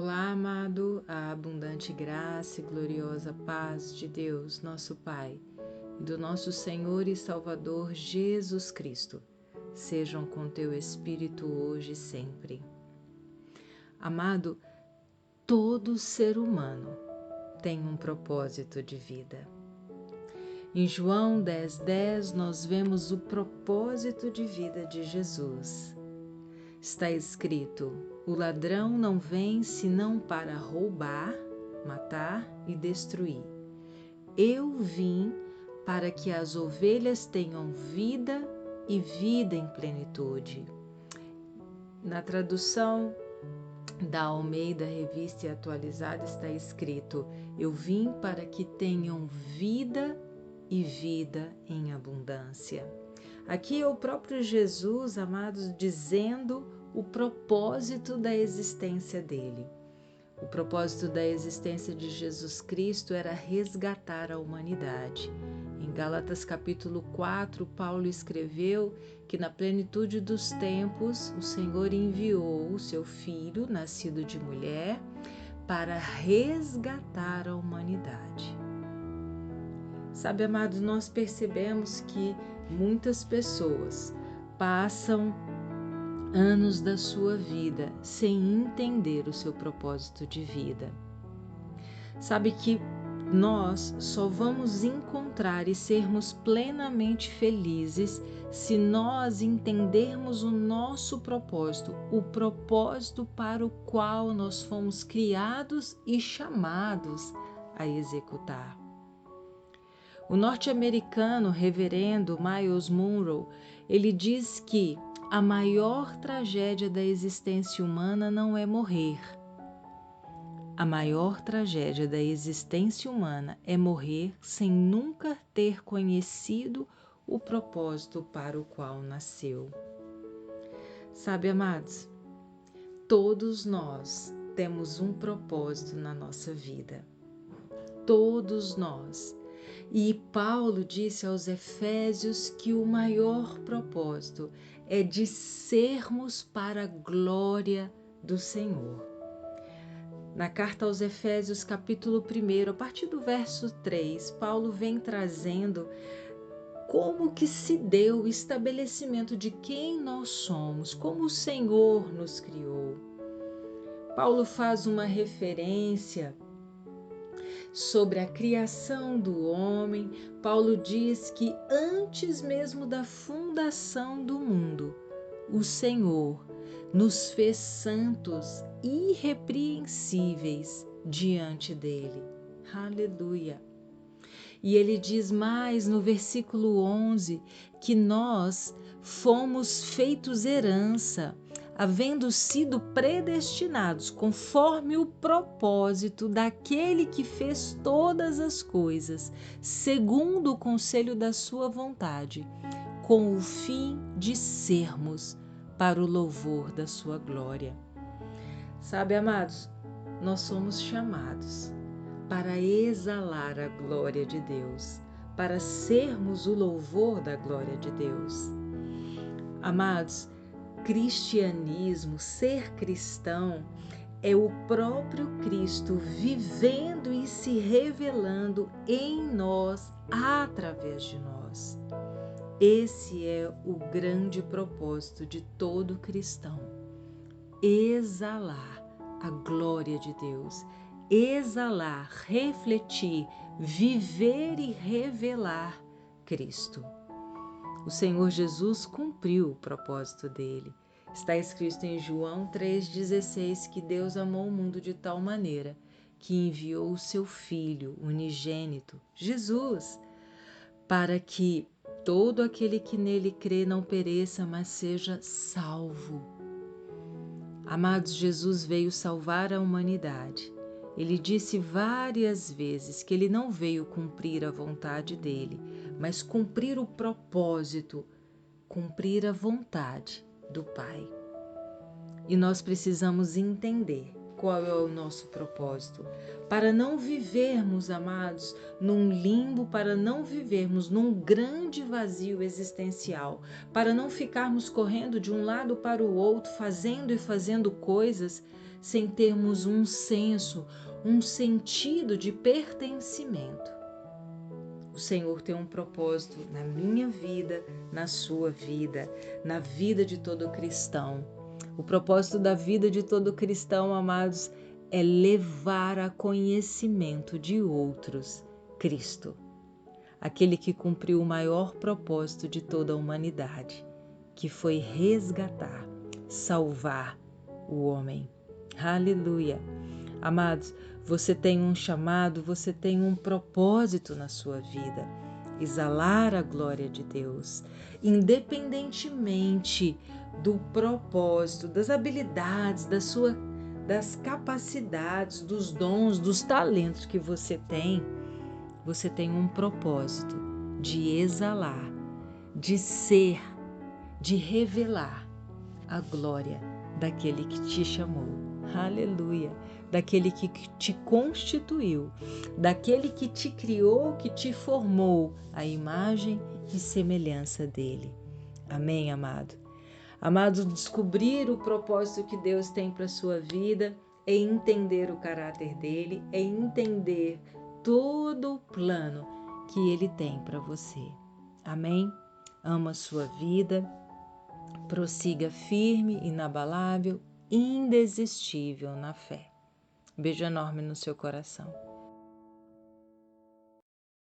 Olá, amado, a abundante graça e gloriosa paz de Deus, nosso Pai, e do nosso Senhor e Salvador Jesus Cristo, sejam com teu Espírito hoje e sempre. Amado, todo ser humano tem um propósito de vida. Em João 10:10 nós vemos o propósito de vida de Jesus. Está escrito: o ladrão não vem senão para roubar, matar e destruir. Eu vim para que as ovelhas tenham vida e vida em plenitude. Na tradução da Almeida Revista e Atualizada está escrito: eu vim para que tenham vida e vida em abundância. Aqui é o próprio Jesus, amados, dizendo o propósito da existência dele. O propósito da existência de Jesus Cristo era resgatar a humanidade. Em Gálatas capítulo 4, Paulo escreveu que na plenitude dos tempos o Senhor enviou o seu Filho, nascido de mulher, para resgatar a humanidade. Sabe, amados, nós percebemos que muitas pessoas passam anos da sua vida sem entender o seu propósito de vida. Sabe que nós só vamos encontrar e sermos plenamente felizes se nós entendermos o nosso propósito, o propósito para o qual nós fomos criados e chamados a executar. O norte-americano reverendo Myles Munroe, ele diz que a maior tragédia da existência humana não é morrer. A maior tragédia da existência humana é morrer sem nunca ter conhecido o propósito para o qual nasceu. Sabe, amados, todos nós temos um propósito na nossa vida. Todos nós. E Paulo disse aos Efésios que o maior propósito é de sermos para a glória do Senhor. Na carta aos Efésios, capítulo 1, a partir do verso 3, Paulo vem trazendo como que se deu o estabelecimento de quem nós somos, como o Senhor nos criou. Paulo faz uma referência sobre a criação do homem. Paulo diz que antes mesmo da fundação do mundo, o Senhor nos fez santos, irrepreensíveis diante dele. Aleluia! E ele diz mais no versículo 11 que nós fomos feitos herança, havendo sido predestinados conforme o propósito daquele que fez todas as coisas, segundo o conselho da sua vontade, com o fim de sermos para o louvor da sua glória. Sabe, amados, nós somos chamados para exalar a glória de Deus, para sermos o louvor da glória de Deus. Amados, cristianismo, ser cristão, é o próprio Cristo vivendo e se revelando em nós, através de nós. Esse é o grande propósito de todo cristão: exalar a glória de Deus, exalar, refletir, viver e revelar Cristo. O Senhor Jesus cumpriu o propósito dele. Está escrito em João 3,16 que Deus amou o mundo de tal maneira que enviou o seu Filho unigênito, Jesus, para que todo aquele que nele crê não pereça, mas seja salvo. Amados, Jesus veio salvar a humanidade. Ele disse várias vezes que ele não veio cumprir a vontade dele, mas cumprir o propósito, cumprir a vontade do Pai. E nós precisamos entender qual é o nosso propósito, para não vivermos, amados, num limbo, para não vivermos num grande vazio existencial, para não ficarmos correndo de um lado para o outro, fazendo e fazendo coisas sem termos um senso, um sentido de pertencimento. O Senhor tem um propósito na minha vida, na sua vida, na vida de todo cristão. O propósito da vida de todo cristão, amados, é levar a conhecimento de outros Cristo, aquele que cumpriu o maior propósito de toda a humanidade, que foi resgatar, salvar o homem. Aleluia! Amados, você tem um chamado, você tem um propósito na sua vida, exalar a glória de Deus, independentemente do propósito, das habilidades, das capacidades, dos dons, dos talentos que você tem um propósito de exalar, de ser, de revelar a glória daquele que te chamou. Aleluia! Daquele que te constituiu, daquele que te criou, que te formou à imagem e semelhança dele. Amém, amado? Amado, descobrir o propósito que Deus tem para a sua vida é entender o caráter dele, é entender todo o plano que ele tem para você. Amém? Ama a sua vida, prossiga firme, inabalável, indesistível na fé. Beijo enorme no seu coração.